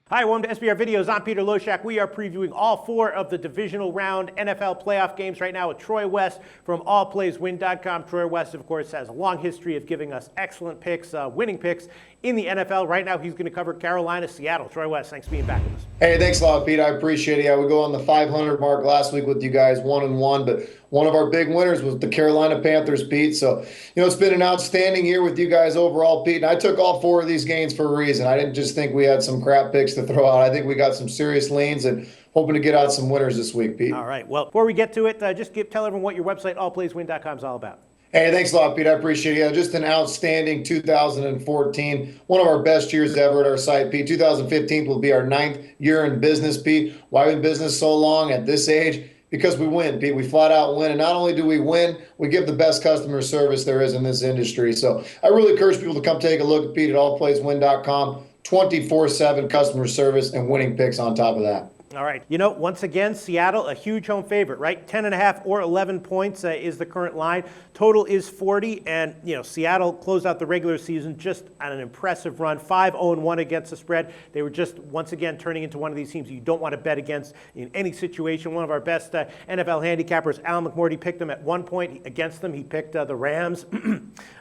Hi, welcome to SBR Videos. I'm Peter Loshak. We are previewing all four of the Divisional Round NFL playoff games right now with Troy West from allplayswin.com. Troy West, of course, has a long history of giving us excellent picks, winning picks in the NFL. Right now, he's going to cover Carolina, Seattle. Troy West, thanks for being back with us. Hey, thanks a lot, Pete. I appreciate it. Yeah, we go on the 500 mark last week with you guys, 1-1, but one of our big winners was the Carolina Panthers, Pete. So, it's been an outstanding year with you guys overall, Pete. And I took all four of these games for a reason. I didn't just think we had some crap picks to throw out. I think we got some serious leans and hoping to get out some winners this week, Pete. All right. Well, before we get to it, tell everyone what your website, allplayswin.com, is all about. Hey, thanks a lot, Pete. I appreciate it. Yeah, just an outstanding 2014, one of our best years ever at our site, Pete. 2015 will be our 9th year in business, Pete. Why have we been in business so long at this age? Because we win, Pete. We flat out win. And not only do we win, we give the best customer service there is in this industry. So I really encourage people to come take a look at Pete at allplayswin.com. 24/7 customer service and winning picks on top of that. All right. Once again, Seattle, a huge home favorite, right? 10.5 or 11 points is the current line. Total is 40. And, Seattle closed out the regular season just on an impressive run. 5-0-1 against the spread. They were just, once again, turning into one of these teams you don't want to bet against in any situation. One of our best NFL handicappers, Al McMorty, picked them at one point against them. He picked the Rams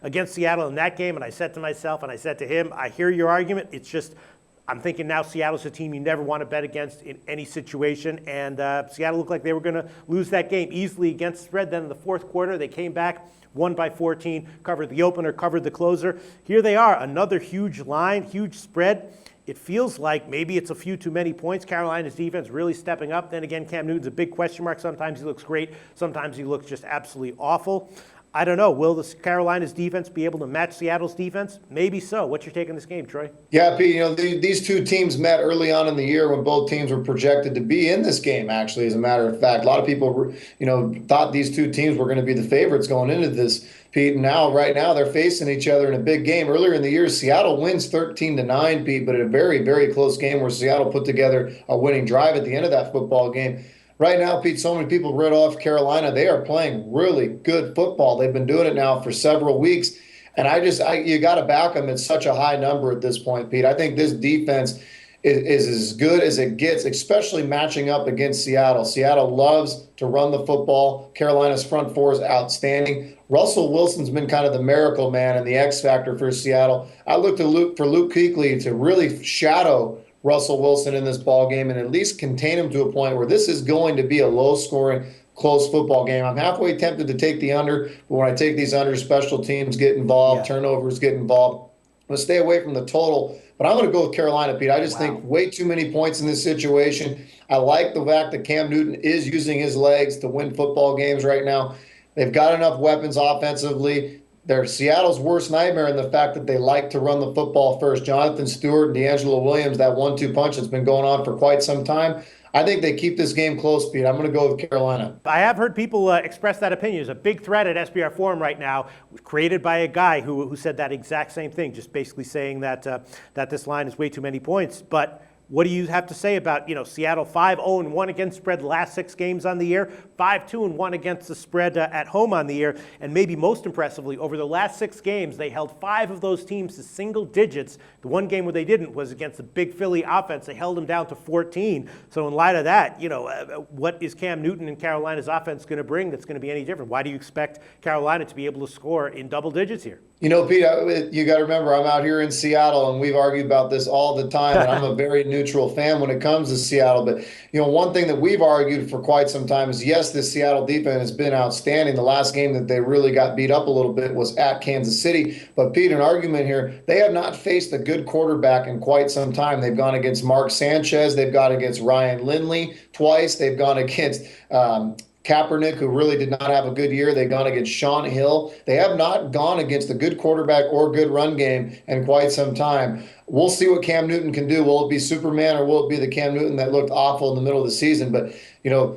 against Seattle in that game. And I said to myself, and I said to him, I hear your argument. It's just, I'm thinking now Seattle's a team you never want to bet against in any situation. And Seattle looked like they were going to lose that game easily against the spread. Then in the fourth quarter, they came back, won by 14, covered the opener, covered the closer. Here they are, another huge line, huge spread. It feels like maybe it's a few too many points. Carolina's defense really stepping up. Then again, Cam Newton's a big question mark. Sometimes he looks great. Sometimes he looks just absolutely awful. I don't know. Will the Carolina's defense be able to match Seattle's defense? Maybe so. What's your take on this game, Troy? Yeah, Pete, these two teams met early on in the year when both teams were projected to be in this game, actually, as a matter of fact. A lot of people, thought these two teams were going to be the favorites going into this, Pete. And right now, they're facing each other in a big game. Earlier in the year, Seattle wins 13-9, Pete, but in a very, very close game where Seattle put together a winning drive at the end of that football game. Right now, Pete, so many people read off Carolina. They are playing really good football. They've been doing it now for several weeks. And you got to back them at such a high number at this point, Pete. I think this defense is as good as it gets, especially matching up against Seattle. Seattle loves to run the football. Carolina's front four is outstanding. Russell Wilson's been kind of the miracle man and the X factor for Seattle. I look to Luke Kuechly to really shadow Russell Wilson in this ball game and at least contain him to a point where this is going to be a low-scoring, close football game. I'm halfway tempted to take the under, but when I take these under, special teams get involved, turnovers get involved. I'm going to stay away from the total, but I'm going to go with Carolina, Pete. I just think way too many points in this situation. I like the fact that Cam Newton is using his legs to win football games right now. They've got enough weapons offensively. They're Seattle's worst nightmare in the fact that they like to run the football first. Jonathan Stewart and D'Angelo Williams, that 1-2 punch that's been going on for quite some time. I think they keep this game close, Pete. I'm going to go with Carolina. I have heard people express that opinion. There's a big thread at SBR Forum right now created by a guy who said that exact same thing, just basically saying that that this line is way too many points. But what do you have to say about, Seattle 5-0-1 against spread the last 6 games on the year, 5-2-1 against the spread at home on the year, and maybe most impressively, over the last 6 games, they held 5 of those teams to single digits. The one game where they didn't was against the big Philly offense. They held them down to 14. So in light of that, what is Cam Newton and Carolina's offense going to bring that's going to be any different? Why do you expect Carolina to be able to score in double digits here? Pete, you got to remember, I'm out here in Seattle, and we've argued about this all the time, and I'm a very neutral fan when it comes to Seattle. But, one thing that we've argued for quite some time is, yes, this Seattle defense has been outstanding. The last game that they really got beat up a little bit was at Kansas City. But, Pete, an argument here, they have not faced a good quarterback in quite some time. They've gone against Mark Sanchez. They've gone against Ryan Lindley twice. They've gone against Kaepernick, who really did not have a good year. They've gone against Sean Hill. They have not gone against a good quarterback or good run game in quite some time. We'll see what Cam Newton can do. Will it be Superman or will it be the Cam Newton that looked awful in the middle of the season? But,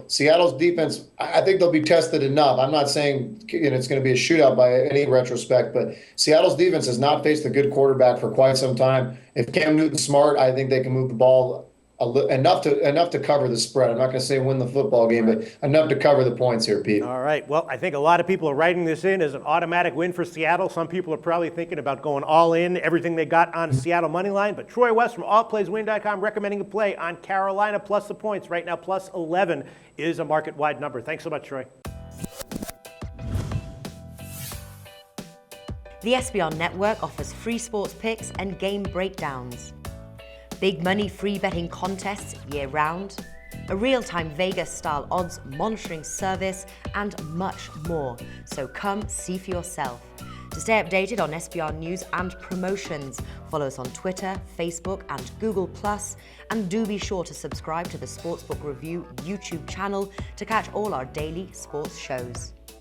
Seattle's defense, I think they'll be tested enough. I'm not saying it's going to be a shootout by any retrospect, but Seattle's defense has not faced a good quarterback for quite some time. If Cam Newton's smart, I think they can move the ball enough to cover the spread. I'm not going to say win the football game, but enough to cover the points here, Pete. All right. Well, I think a lot of people are writing this in as an automatic win for Seattle. Some people are probably thinking about going all in, everything they got on Seattle money line. But Troy West from allplayswin.com recommending a play on Carolina plus the points. Right now, plus 11 is a market-wide number. Thanks so much, Troy. The SBR Network offers free sports picks and game breakdowns, big money free betting contests year-round, a real-time Vegas-style odds monitoring service, and much more. So come see for yourself. To stay updated on SBR news and promotions, follow us on Twitter, Facebook, and Google+, and do be sure to subscribe to the Sportsbook Review YouTube channel to catch all our daily sports shows.